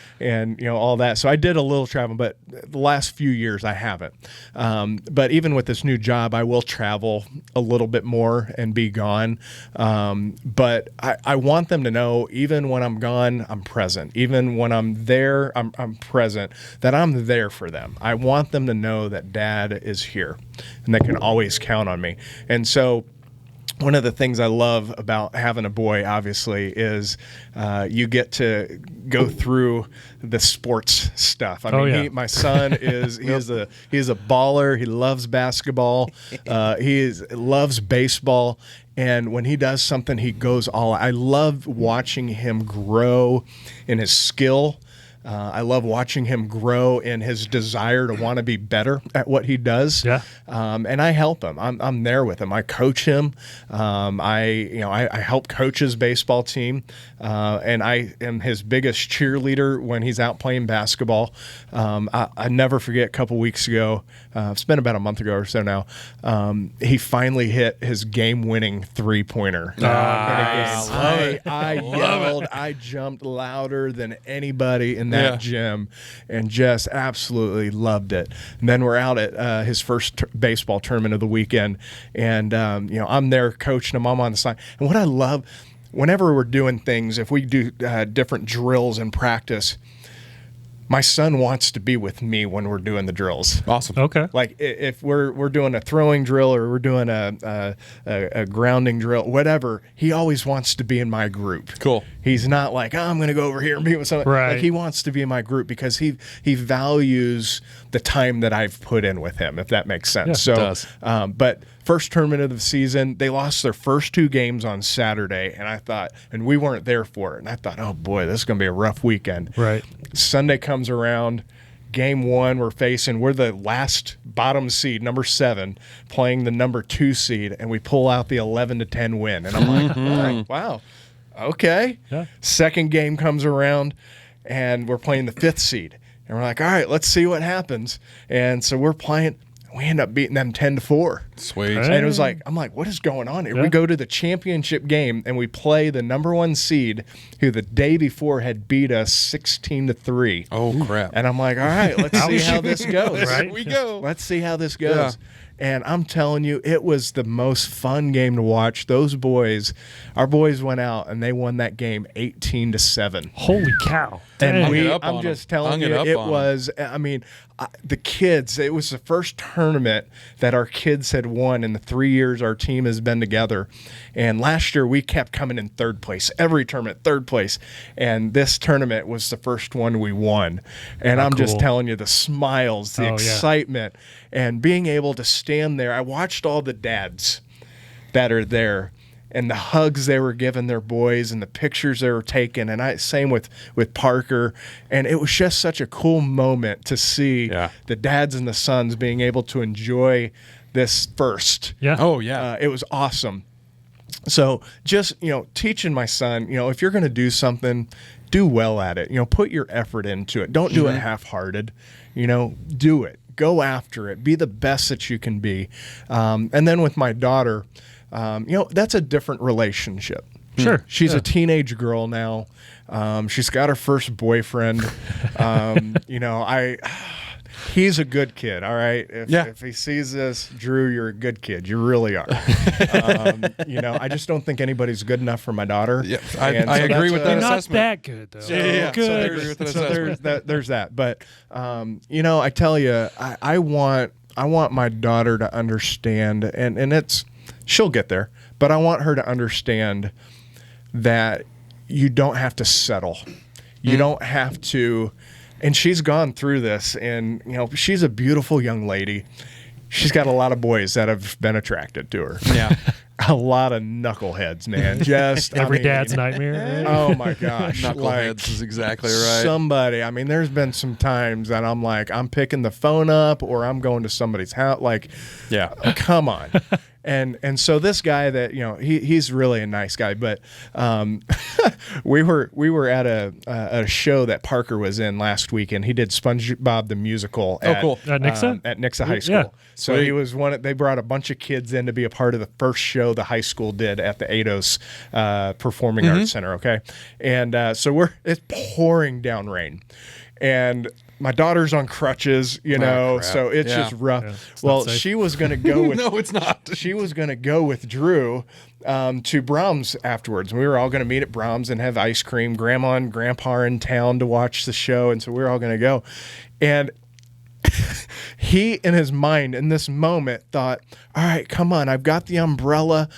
all that. So I did a little traveling, but the last few years I haven't. But even with this new job, I will travel a little bit more and be gone. But I want them to know, even when I'm gone, I'm present. Even when I'm there, I'm present, that I'm there for them. I want them to know that Dad is here and they can always count on me. And so one of the things I love about having a boy, obviously, is you get to go through the sports stuff. I mean, my son is he's a baller. He loves basketball. He loves baseball. And when he does something, he goes all out. I love watching him grow in his skill. I love watching him grow in his desire to want to be better at what he does. Yeah. And I help him. I'm there with him. I coach him. I help coach his baseball team. And I am his biggest cheerleader when he's out playing basketball. I never forget, a couple weeks ago, it's been about a month ago or so now, he finally hit his game-winning three-pointer. Nice. I yelled. I jumped louder than anybody in that gym, and just absolutely loved it. And then we're out at his first baseball tournament of the weekend, and I'm there coaching him. I'm on the side, and what I love, whenever we're doing things, if we do different drills in practice, my son wants to be with me when we're doing the drills. Awesome. Okay. Like if we're doing a throwing drill or we're doing a grounding drill, whatever, he always wants to be in my group. Cool. He's not like, I'm going to go over here and be with someone. Right. Like, he wants to be in my group because he values the time that I've put in with him, if that makes sense. Yeah, So, it does. But first tournament of the season, they lost their first two games on Saturday, and we weren't there for it. And I thought, oh boy, this is going to be a rough weekend. Right. Sunday comes around. Game one, we're the last bottom seed, number 7, playing the number 2 seed, and we pull out the 11-10 win. And I'm like, all right, wow, okay. Yeah. Second game comes around, and we're playing the 5th seed. And we're like, all right, let's see what happens. And so we're playing. We end up beating them 10-4. Sweet. Hey. And it was like, I'm like, what is going on here? Yeah. We go to the championship game and we play the number 1 seed, who the day before had beat us 16-3. Oh, crap. And I'm like, all right, let's see how this goes. Right? Here we go. Let's see how this goes. Yeah. And I'm telling you, it was the most fun game to watch. Our boys went out and they won that game 18-7. Holy cow. And Dang. it up on I'm just 'em. telling Hung you, it up it on 'em. was, the kids, it was the first tournament that our kids had won in the 3 years our team has been together. And last year we kept coming in third place, every tournament, third place. And this tournament was the first one we won. And I'm just cool. telling you, the smiles, the Oh, yeah. excitement, and being able to stand there. I watched all the dads that are there and the hugs they were giving their boys and the pictures they were taking. And same with Parker. And it was just such a cool moment to see the dads and the sons being able to enjoy this first. Yeah. Oh, yeah. It was awesome. So just, teaching my son, if you're going to do something, do well at it. Put your effort into it. Don't do it half-hearted. Do it. Go after it. Be the best that you can be. And then with my daughter, that's a different relationship. Sure. She's a teenage girl now. She's got her first boyfriend. He's a good kid, all right? If he sees this, Drew, you're a good kid. You really are. I just don't think anybody's good enough for my daughter. Yeah, I agree with that You're not assessment. that good, though. Yeah. Good. So I agree with that assessment. there's that. But, I tell you, I want my daughter to understand, and she'll get there, but I want her to understand that you don't have to settle. You don't have to... And she's gone through this, and, she's a beautiful young lady. She's got a lot of boys that have been attracted to her. Yeah. A lot of knuckleheads, man. Just Every dad's nightmare. Right? Oh, my gosh. Knuckleheads is exactly right. Somebody, there's been some times that I'm like, I'm picking the phone up or I'm going to somebody's house. Like, come on. And so this guy that, he's really a nice guy, but we were at a show that Parker was in last weekend. He did SpongeBob the Musical at Nixa? At Nixa High School. Yeah. So Sweet. he was they brought a bunch of kids in to be a part of the first show the high school did at the Ados Performing Arts Center, okay? And so it's pouring down rain. And my daughter's on crutches, so it's just rough. Yeah, well, she was going to go with... No, it's not. She was going to go with Drew to Brahms afterwards. We were all going to meet at Brahms and have ice cream. Grandma and Grandpa are in town to watch the show, and so we were all going to go. And he, in his mind, in this moment, thought, all right, come on, I've got the umbrella,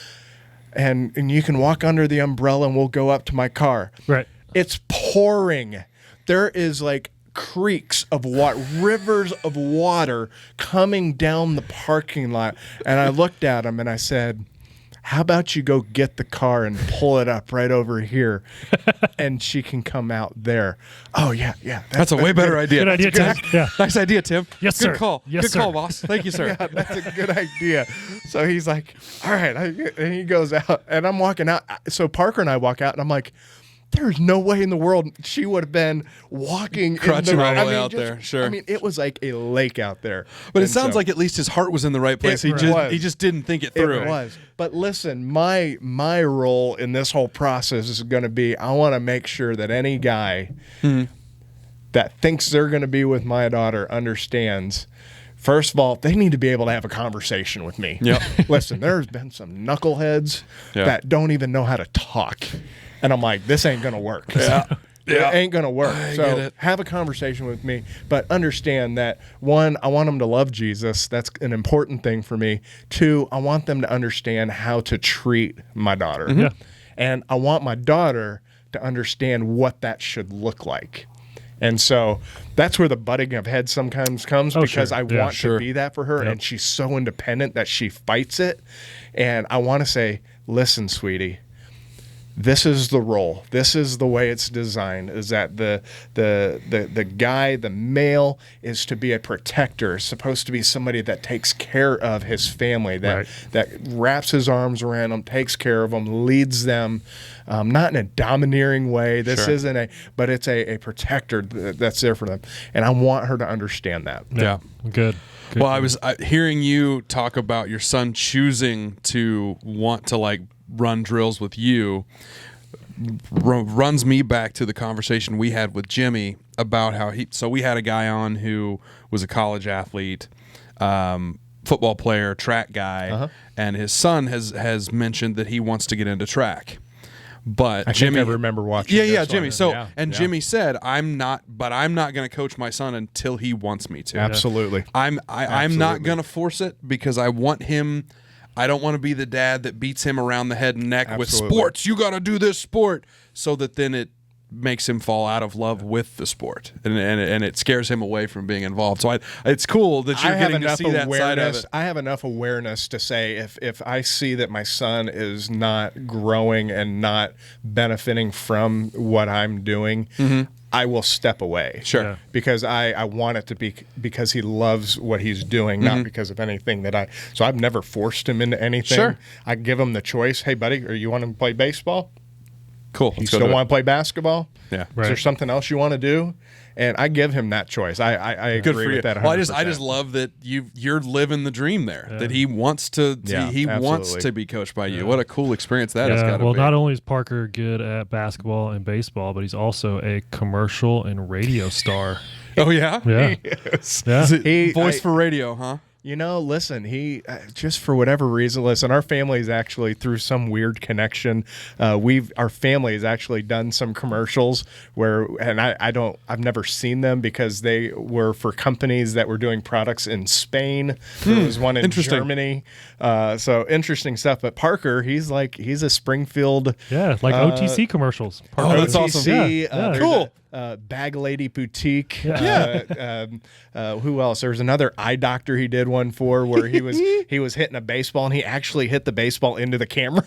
and you can walk under the umbrella, and we'll go up to my car. Right. It's pouring. There is like creeks of water, rivers of water coming down the parking lot. And I looked at him and I said, how about you go get the car and pull it up right over here and she can come out there. Oh, yeah. That's a way better idea. Good idea, Tim. Yeah. Nice idea, Tim. Yes, Good sir. call. Yes, Good sir. call, boss. Thank you, sir. Yeah, that's a good idea. So he's like, all right. And he goes out and I'm walking out. So Parker and I walk out and I'm like, there's no way in the world she would have been walking Crutching all the way out there. Sure. It was like a lake out there. But it sounds like at least his heart was in the right place. He just didn't think it through. It was. But listen, my role in this whole process is going to be, I want to make sure that any guy that thinks they're going to be with my daughter understands, first of all, they need to be able to have a conversation with me. Yep. Listen, there's been some knuckleheads that don't even know how to talk. And I'm like, this ain't going to work. Yeah. It ain't going to work. I get So it. have a conversation with me, but understand that, one, I want them to love Jesus. That's an important thing for me. Two, I want them to understand how to treat my daughter. Yeah. And I want my daughter to understand what that should look like. And so that's where the butting of heads sometimes comes because I want to be that for her. Yep. And she's so independent that she fights it. And I want to say, listen, sweetie, this is the role. This is the way it's designed, is that the guy, the male, is to be a protector, is supposed to be somebody that takes care of his family, that wraps his arms around them, takes care of them, leads them, not in a domineering way. This isn't but it's a protector that's there for them. And I want her to understand that. Yeah. Good. Well, I was hearing you talk about your son choosing to want to run drills with you. Runs me back to the conversation we had with Jimmy about how we had a guy on who was a college athlete, football player, track guy, and his son has mentioned that he wants to get into track. But I Jimmy, think I remember watching. Yeah, this Jimmy. one. So Jimmy said, I'm not going to coach my son until he wants me to. Absolutely. I'm not going to force it because I want him. I don't want to be the dad that beats him around the head and neck with sports. You got to do this sport, so that then makes him fall out of love with the sport, and it scares him away from being involved. So it's cool that you're getting to see that side of it. I have enough awareness to say if I see that my son is not growing and not benefiting from what I'm doing, I will step away. Sure. Yeah. Because I want it to be because he loves what he's doing, not because of anything that so I've never forced him into anything. Sure. I give him the choice. Hey, buddy, or you want to play baseball? Cool. You still want to play basketball? Yeah. Right. Is there something else you want to do? And I give him that choice. I Good agree for you. with that 100%. Well, I just love that you're living the dream there. That he wants to wants to be coached by you. What a cool experience that has got to be. Well, not only is Parker good at basketball and baseball, but he's also a commercial and radio star. Oh yeah. Yeah. Yes. Yeah. Is it voice for radio, huh? You know, listen, he just for whatever reason, listen, our family is actually through some weird connection. Our family has actually done some commercials and I've never seen them because they were for companies that were doing products in Spain. There was one in Germany. So interesting stuff. But Parker, he's a Springfield. Yeah, like OTC commercials. Oh, that's awesome. OTC, Cool. Bag Lady Boutique. Yeah. Who else? There was another eye doctor he did one for where he was hitting a baseball and he actually hit the baseball into the camera.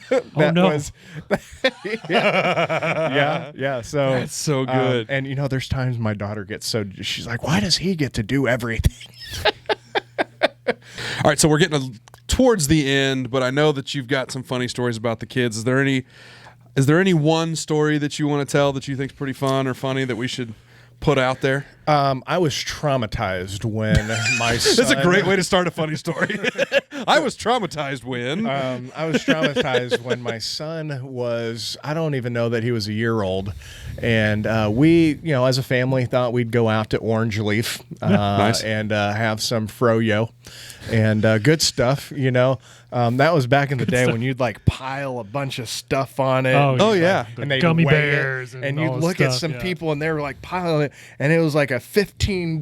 Yeah. So That's so good. And there's times my daughter gets she's like, why does he get to do everything? All right, so we're getting towards the end, but I know that you've got some funny stories about the kids. Is there any one story that you want to tell that you think is pretty fun or funny that we should put out there? I was traumatized when my son... That's a great way to start a funny story. I was traumatized when... I was traumatized when my son was... I don't even know that he was a year old. And we, as a family, thought we'd go out to Orange Leaf Nice. and have some froyo and good stuff, that was back in the day when you'd pile a bunch of stuff on it. Oh, yeah. The And they'd gummy weigh bears it, and you'd all this look at stuff, some people and they were piling it, and it was like a $15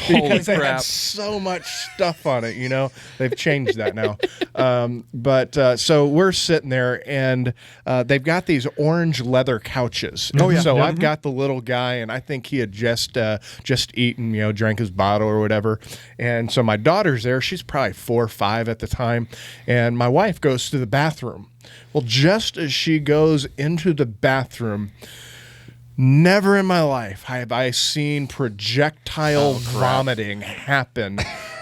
because they crap. had so much stuff on it. They've changed that now. So we're sitting there and they've got these orange leather couches. Oh, yeah. So Yeah. I've got the little guy, and I think he had just eaten, drank his bottle or whatever. And so my daughter's there. She's probably 4 or 5 at the time. And my wife goes to the bathroom. Well, just as she goes into the bathroom, never in my life have I seen projectile vomiting happen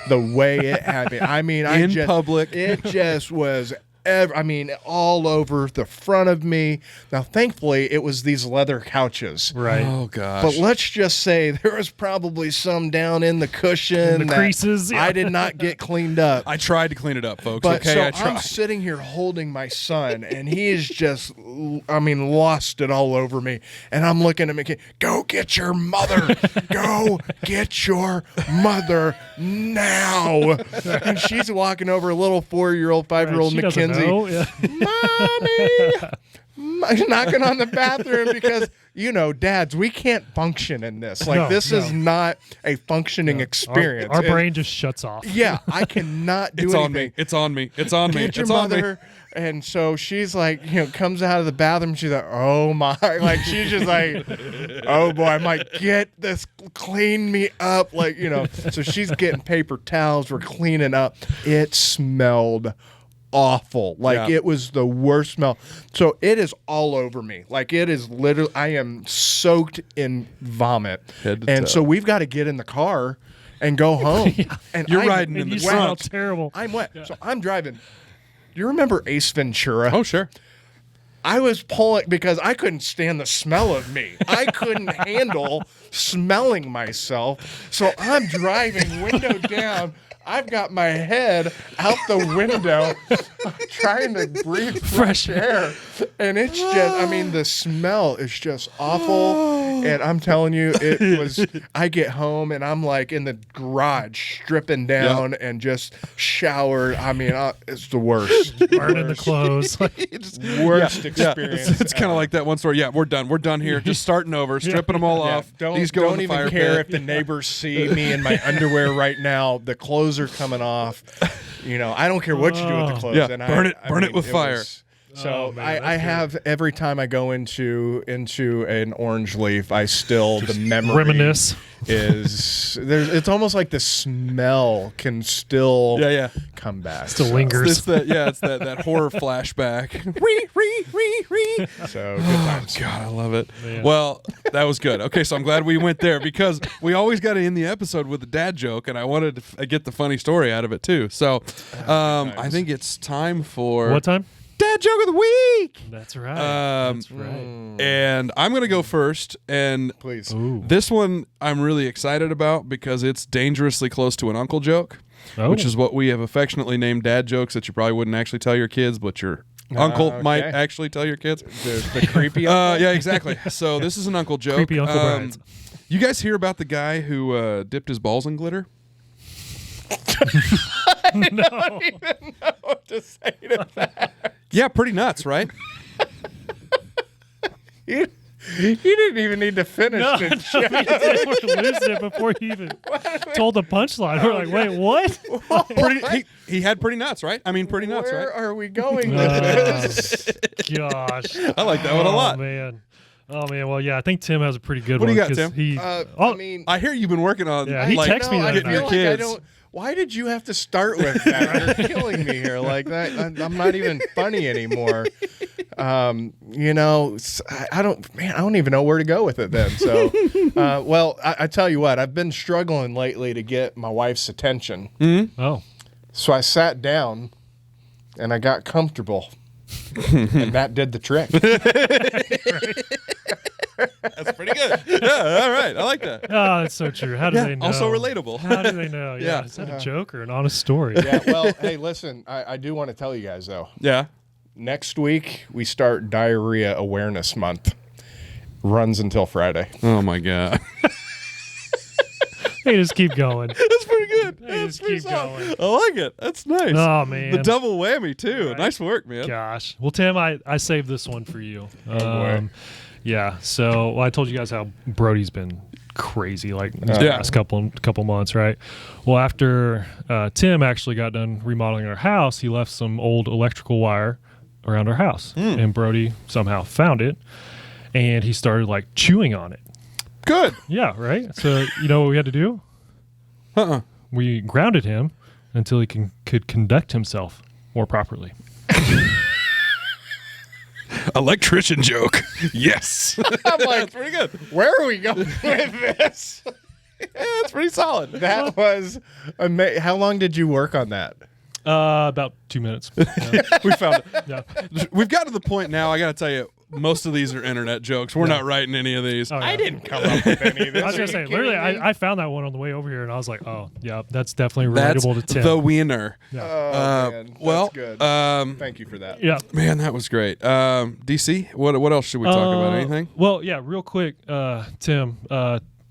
the way it happened. I mean, In public. It just was all over the front of me. Now, thankfully, it was these leather couches. Right. Oh, gosh. But let's just say there was probably some down in the cushion, the creases, yeah. I did not get cleaned up. I tried to clean it up, folks. But okay, so I tried. I'm sitting here holding my son, and he is just, lost it all over me. And I'm looking at him, go get your mother. Go get your mother now. And she's walking over, a little 4-year-old, 5-year-old She doesn't Mackenzie. know, yeah. Mommy! Knocking on the bathroom because, dads, we can't function in this. This is not a functioning experience. Our brain just shuts off. Yeah, I cannot do It's anything. on me. It's on me. It's on me. Get your It's on me. mother. And so she's comes out of the bathroom. She's like, oh my. She's just like, oh boy, I might get this, clean me up. So she's getting paper towels. We're cleaning up. It smelled awful. It was the worst smell. So it is all over me. It is literally, I am soaked in vomit. Head to And toe. so we've got to get in the car and go home. And You're I'm riding in And the you smell trunk. terrible. I'm wet. So I'm driving. You remember Ace Ventura? Oh, sure. I was pulling because I couldn't stand the smell of me. I couldn't handle smelling myself. So I'm driving window down. I've got my head out the window trying to breathe fresh air. And it's just, the smell is just awful. And I'm telling you, it was, I get home and I'm in the garage stripping down and just showered. It's the worst. Burning the clothes. Worst experience. It's kind of like that one story. Yeah, we're done. We're done here. Just starting over, stripping them all off. These go in Don't the even fire care pit. if the neighbors see me in my underwear right now. The clothes are coming off. I don't care what you do with the clothes. Yeah, And burn it with fire. So man, I have every time I go into an orange leaf, I still the memory Reminisce. is there's. It's almost like the smell can still come back. Still lingers. It's that horror flashback. So good times. God, I love it. Man. Well, that was good. Okay, so I'm glad we went there because we always got to end the episode with a dad joke, and I wanted to get the funny story out of it too. So I think it's time for What time? Dad joke of the week. That's right. That's right. And I'm going to go first. And Please. Ooh. this one I'm really excited about because it's dangerously close to an uncle joke, Oh. which is what we have affectionately named dad jokes that you probably wouldn't actually tell your kids, but your uncle might actually tell your kids. The creepy uncle? Yeah, exactly. So this is an uncle joke. Creepy Uncle Bryant. You guys hear about the guy who dipped his balls in glitter? I don't even know what to say to that. Yeah, pretty nuts, right? You didn't even need to finish No, the we're losing it before you even told the punchline. We're like, wait, what? He had pretty nuts, right? I mean, pretty nuts, Where right? are we going with this? Gosh. I like that one a lot. Oh man. Well, yeah, I think Tim has a pretty good What do one. you got, 'cause Tim? He, I mean, I hear you've been working on. Yeah, he texted me that getting your night. I kids. don't. Why did you have to start with that? You're killing me here. Like that, I'm not even funny anymore. You know, I don't even know where to go with it then. So, well, I tell you what, I've been struggling lately to get my wife's attention. Oh. So I sat down and I got comfortable, and that did the trick. That's pretty good. Yeah, all right. I like that. Oh, that's so true. How do they know? Also relatable. How do they know? Yeah. Yeah. Is that a joke or an honest story? Yeah. Well, hey, listen, I do want to tell you guys though. Yeah. Next week we start Diarrhea Awareness Month. Runs until Friday. Oh my God. They just keep going. That's pretty good. They That's just pretty keep solid. going. I like it. That's nice. Oh, man. The double whammy too. Right. Nice work, man. Gosh. Well, Tim, I saved this one for you. boy. Yeah. So I told you guys how Brody's been crazy like these Yeah. past couple months, right? Well, after Tim actually got done remodeling our house, he left some old electrical wire around our house, and Brody somehow found it, and he started like chewing on it. Good. Yeah. Right. So you know what we had to do? We grounded him until he could conduct himself more properly. Electrician joke. Yes. I'm like, That's pretty good. where are we going with this? Yeah, that's pretty solid. That was amazing. How long did you work on that? About 2 minutes. Yeah. We found it. Yeah. We've got to the point now, I got to tell you, most of these are internet jokes. We're not writing any of these. Oh, yeah. I didn't come up with any of this. I was Are gonna you say, kidding literally, me? I found that one on the way over here, and I was like, oh, yeah, that's definitely That's relatable to Tim. the winner. Yeah. Oh, man. That's Well, good. Thank you for that. Yeah. man, that was great. DC, what else should we talk about? Anything? Well, yeah, real quick, Tim,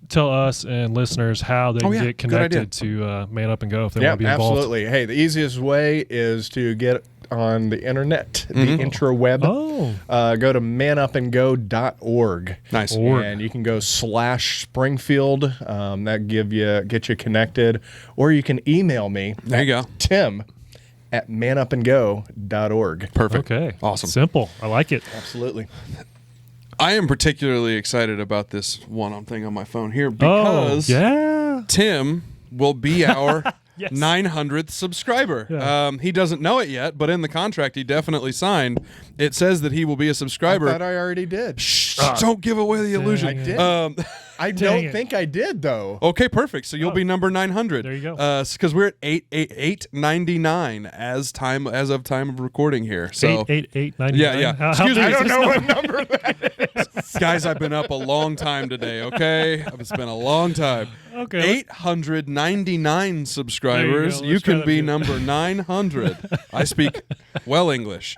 tell us and listeners how they Oh, can yeah. get Good idea. connected to Man Up and Go if they Yeah, want to be involved. absolutely. Hey, the easiest way is to get on the internet, the intraweb. Oh. Go to manupandgo.org. Nice. And you can go /Springfield. That get you connected. Or you can email me. There you go. Tim@manupandgo.org. Perfect. Okay. Awesome. Simple. I like it. Absolutely. I am particularly excited about this one thing on my phone here because yeah. Tim will be our Yes. 900th subscriber. Yeah. He doesn't know it yet, but in the contract he definitely signed, it says that he will be a I subscriber. thought I already did. Shh, don't give away the illusion. I did. I Dang don't it. think I did, though. Okay, perfect. So you'll be number 900. There you go. Because we're at 899 as of time of recording here. So 88899. Yeah. How Excuse me. big I is don't this know number? what number that is. guys, I've been up a long time today. Okay, it's been a long time. Okay. 899 subscribers. go. You Let's try can that be again. number 900. I speak well English.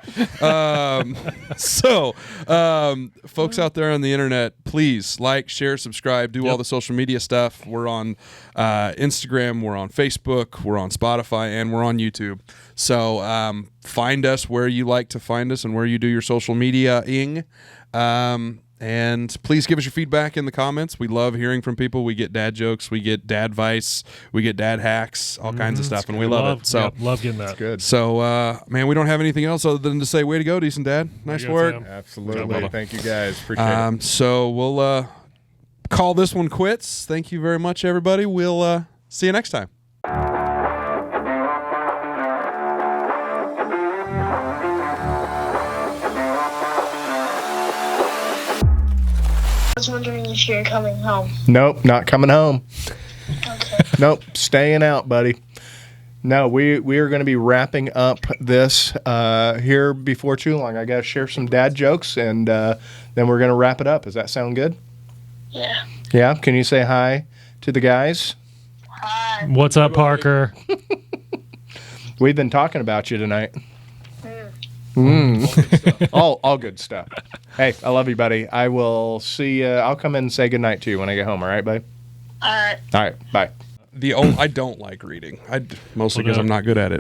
Folks out there on the internet, please like, share, subscribe, do all the social media stuff. We're on Instagram, we're on Facebook, we're on Spotify, and we're on YouTube. So find us where you like to find us and where you do your social media-ing. And please give us your feedback in the comments. We love hearing from people. We get dad jokes, we get dad advice, we get dad hacks, all kinds of stuff, and we love it. So love getting that. That's good. So, man, we don't have anything else other than to say, way to go, decent dad. Nice work. Sam. Absolutely. Thank you, guys. Appreciate it. So we'll call this one quits. Thank you very much, everybody. We'll see you next time. I was wondering if you're coming home. Nope, not coming home. Okay. Nope, staying out, buddy. No, we are going to be wrapping up this here before too long. I got to share some dad jokes, and then we're going to wrap it up. Does that sound good? Yeah. Yeah? Can you say hi to the guys? Hi. What's up, Parker? We've been talking about you tonight. All good stuff. Hey, I love you, buddy. I will see you. I'll come in and say goodnight to you when I get home. All right, buddy? All right. All right, bye. I don't like reading. Mostly because I'm not good at it.